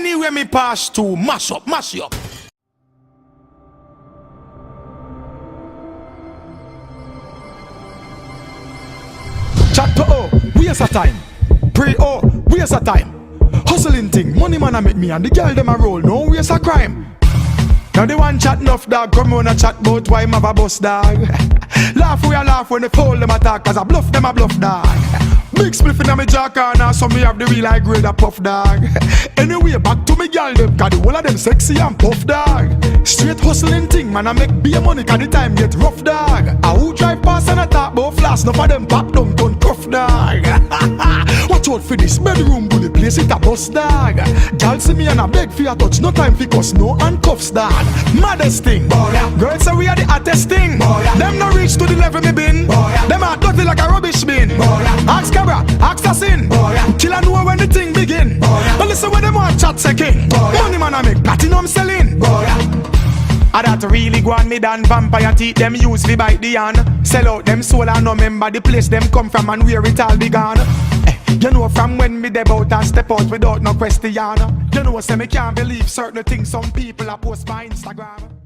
Anywhere me pass to, mash up, mash up. Chat to oh, waste of time. Pray oh, waste of time. Hustling thing, money man a make me and the girl them a roll, no waste of crime. Now the one chat enough dog, come on a chat about why him have a bus dog. Laugh we a laugh when they fool them attack, cause I bluff them a bluff dog. Big spliff in my jaw corner, so me have the real high grade a puff dog. Anyway, back to me girl them, cause the whole of them sexy and puff dog. Straight hustling thing, man I make beer money, cause the time get rough dog. I who drive past and I talk about flash, enough of them pop down gun cuff dog. Watch out for this bedroom bully place, it a bus dog. Girl see me and I beg for a touch, no time for cuss, no handcuffs dog. Maddest thing, girls say we are the hottest thing. Them no reach to the level me been. Them are dirty like a rubbish bin. Ask Cabra, ask Assassin. Till I know when the thing begin. But listen when them want chat second. Money man I make platinum selling. I that really go on me than vampire teeth. Them use fi bite the hand. Sell out them soul and no remember the place them come from and where it all began. You know from when me deb out and step out without no question. You know say me can't believe certain things some people a post by Instagram.